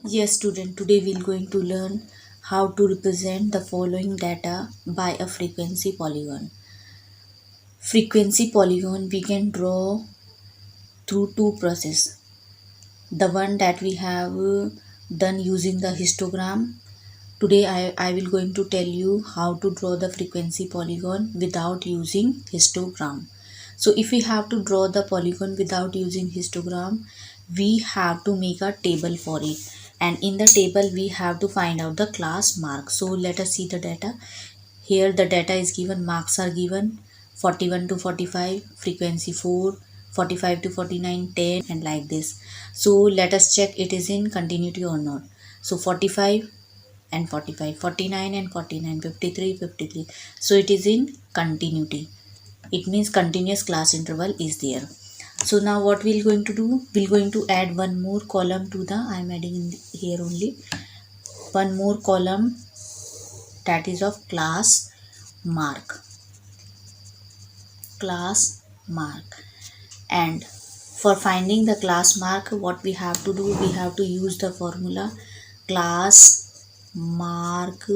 Yes, student, today we're going to learn how to represent the following data by a frequency polygon. Frequency polygon we can draw through two processes. The one that we have done using the histogram. Today I will going to tell you how to draw the frequency polygon without using histogram. So if we have to draw the polygon without using histogram, we have to make a table for it. And in the table we have to find out the class mark. So let us see the data. Here the data is given, marks are given 41 to 45, frequency 4, 45 to 49, 10 and like this. So let us check it is in continuity or not. So 45 and 45, 49 and 49, 53, 53. So it is in continuity. It means continuous class interval is there. So now what we're going to do, we're going to add one more column to the, I'm adding in here only one more column, that is of class mark. And for finding the class mark, what we have to do, we have to use the formula class mark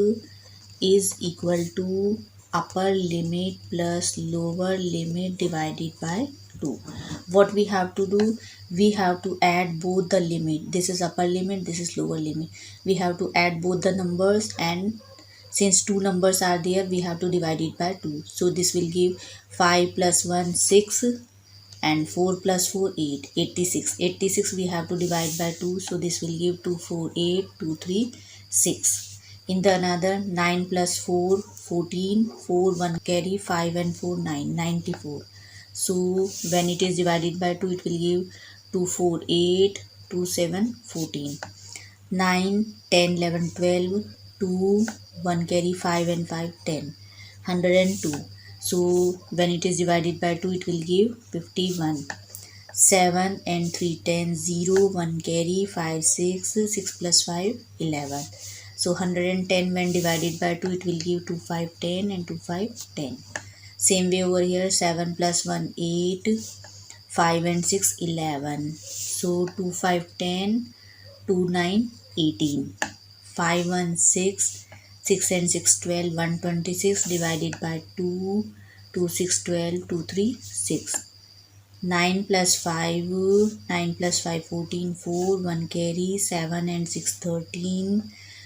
is equal to upper limit plus lower limit divided by 2. What we have to do, we have to add both the limit. This is upper limit, this is lower limit. We have to add both the numbers, and since two numbers are there, we have to divide it by 2. So this will give 5 plus 1 6 and 4 plus 4 8, 86. 86 we have to divide by 2, so this will give 2 4 8 2 3 6. In the another 9 plus 4 14, 4 1 carry 5 and 4 9, 94. So when it is divided by 2, it will give 2 4 8 2 7 14. 9 10 11 12, 2 1 carry 5 and 5 10, 102. So when it is divided by 2, it will give 51. 7 and 3 10, 0 1 carry 5 6, 6 plus 5 11. So 110 when divided by 2, it will give 2 5 10 and 2 5 10. Same way over here, 7 plus 1 8, 5 and 6 11. So 2 5 10, 2 9 18. 5 1 6, 6 and 6 12, 126 divided by 2, 2 6 12, 2 3 6. 9 plus 5, 9 plus 5 14, 4 1 carry 7 and 6 13.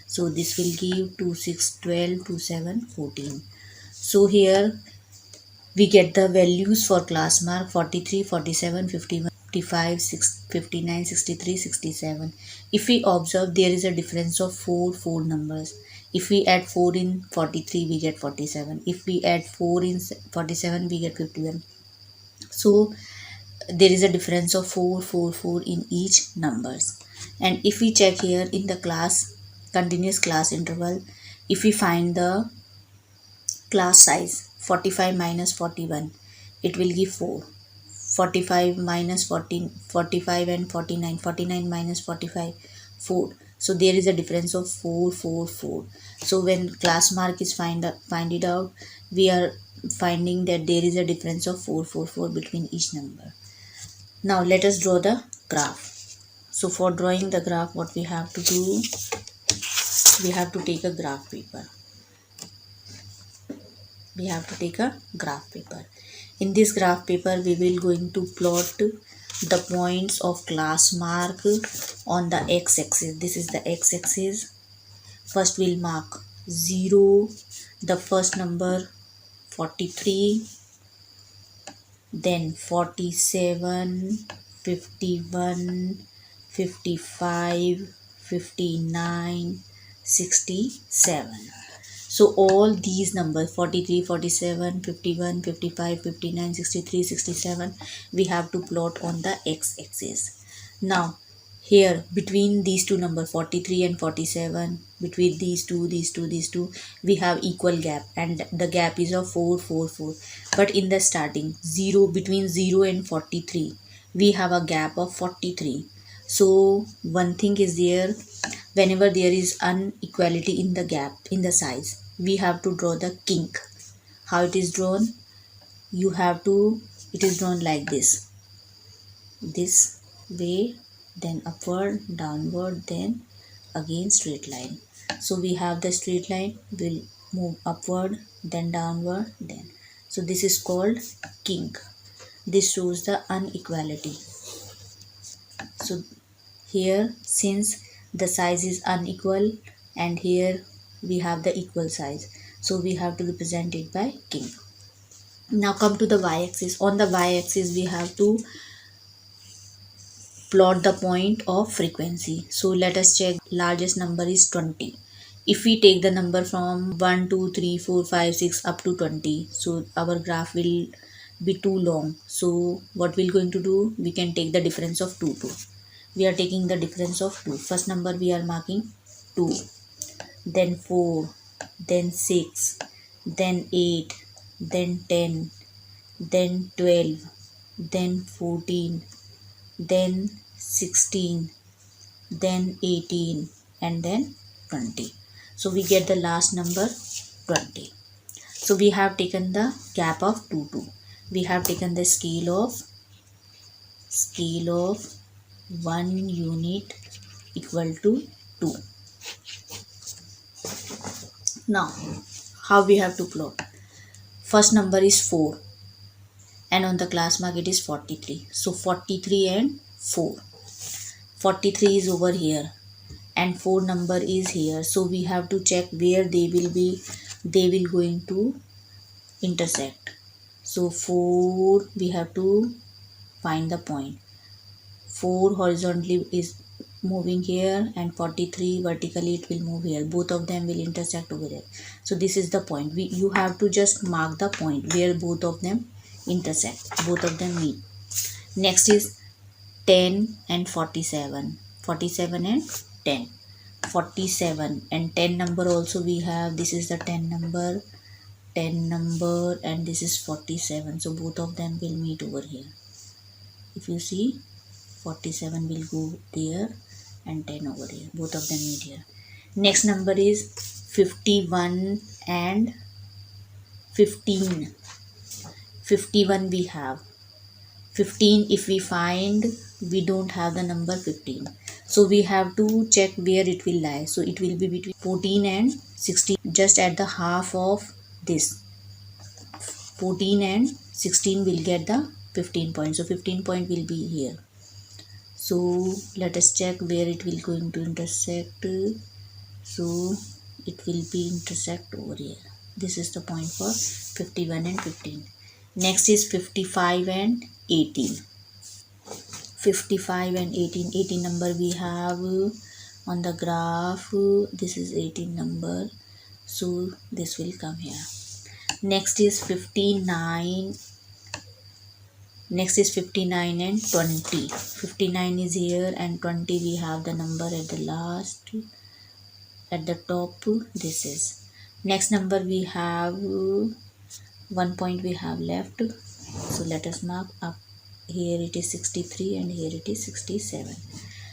So this will give 2 6 12, 2 7 14. So here we get the values for class mark 43 47 51 55 59 63 67. If we observe, there is a difference of 4 numbers. If we add 4 in 43, we get 47. If we add 4 in 47, we get 51. So there is a difference of 4 in each numbers. And if we check here in the class continuous class interval, if we find the class size 45 minus 41, it will give 4. 45 minus 14, 45 and 49, 49 minus 45, 4. So there is a difference of 4. So when class mark is find it out, we are finding that there is a difference of 4 between each number. Now let us draw the graph. So for drawing the graph, what we have to do, we have to take a graph paper. In this graph paper, we will going to plot the points of class mark on the x-axis. This is the x-axis. First we'll mark 0, the first number 43, then 47, 51, 55, 59, 67. So all these numbers 43, 47, 51, 55, 59, 63, 67, we have to plot on the x-axis. Now here between these two numbers 43 and 47, between these two, we have equal gap, and the gap is of 4. But in the starting between 0 and 43, we have a gap of 43. So one thing is there, whenever there is inequality in the gap in the size, we have to draw the kink. How it is drawn? It is drawn like this way, then upward, downward, then again straight line. So we have the straight line will move upward, then downward, then. So this is called kink. This shows the inequality. So here, since the size is unequal and here we have the equal size, so we have to represent it by kink. Now come to the y-axis. On the y-axis we have to plot the point of frequency. So let us check. Largest number is 20. If we take the number from 1, 2, 3, 4, 5, 6 up to 20, so our graph will be too long. So what we're going to do, we can take the difference of 2. We are taking the difference of 2. First number we are marking 2, then 4, then 6, then 8, then 10, then 12, then 14, then 16, then 18, and then 20. So we get the last number 20. So we have taken the gap of 2, 2. We have taken the scale of 1 unit equal to 2. Now how we have to plot? First number is 4 and on the class mark it is 43. So 43 and 4. 43 is over here and 4 number is here. So we have to check where they will going to intersect. So 4 we have to find the point. 4 horizontally is moving here and 43 vertically it will move here. Both of them will intersect over there. So this is the point. You have to just mark the point where both of them intersect, both of them meet. Next is 10 and 47. 47 and 10. 47 and 10 number also we have. This is the 10 number, and this is 47. So both of them will meet over here. If you see, 47 will go there and 10 over here. Both of them meet here. Next number is 51 and 15. 51 we have. 15 if we find, we don't have the number 15. So we have to check where it will lie. So it will be between 14 and 16, just at the half of this. 14 and 16 will get the 15 points. So 15 point will be here. So let us check where it will going to intersect. So it will be intersect over here. This is the point for 51 and 15. Next is 55 and 18. 55 and 18. 18 number we have on the graph. This is 18 number. So this will come here. Next is 59. Next is 59 and 20. 59 is here and 20 we have the number at the last, at the top. This is. Next number we have 1 point we have left. So let us mark up. Here it is 63 and here it is 67.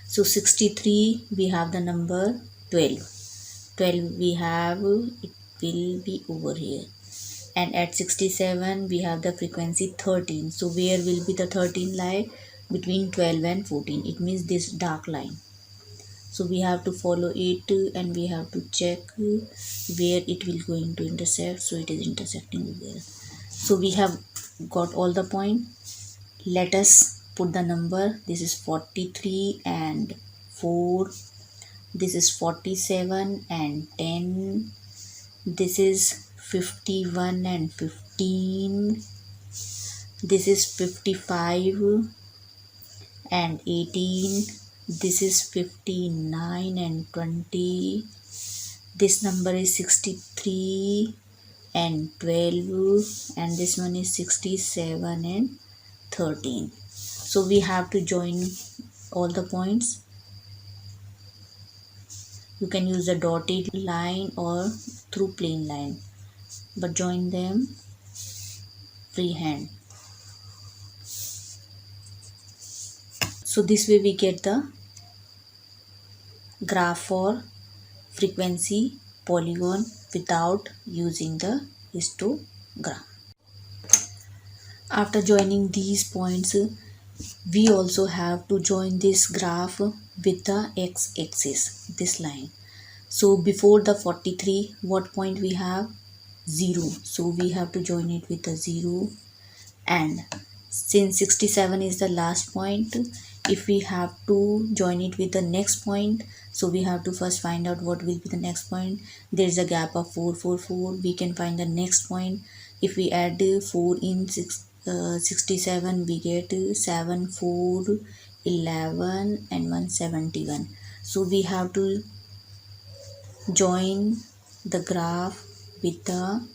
So 63 we have the number 12. 12 we have, it will be over here. And at 67 we have the frequency 13. So where will be the 13 lie? Between 12 and 14. It means this dark line. So we have to follow it and we have to check where it will going to intersect. So it is intersecting there. So we have got all the point. Let us put the number. This is 43 and 4. This is 47 and 10. This is 51 and 15. This is 55 and 18. This is 59 and 20. This number is 63 and 12. And this one is 67 and 13. So we have to join all the points. You can use a dotted line or through plain line, but join them freehand. So this way we get the graph for frequency polygon without using the histogram. After joining these points, we also have to join this graph with the x-axis, this line. So before the 43, what point we have? 0. So we have to join it with a 0. And since 67 is the last point, if we have to join it with the next point, so we have to first find out what will be the next point. There is a gap of 4, 4, 4. We can find the next point. If we add 4 in 67, we get 7, 4, 11 and 171. So we have to join the graph with the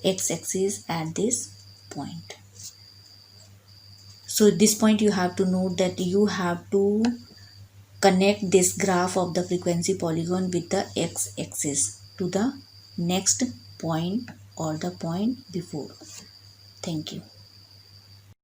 x-axis at this point. So at this point you have to note that you have to connect this graph of the frequency polygon with the x-axis to the next point or the point before. Thank you.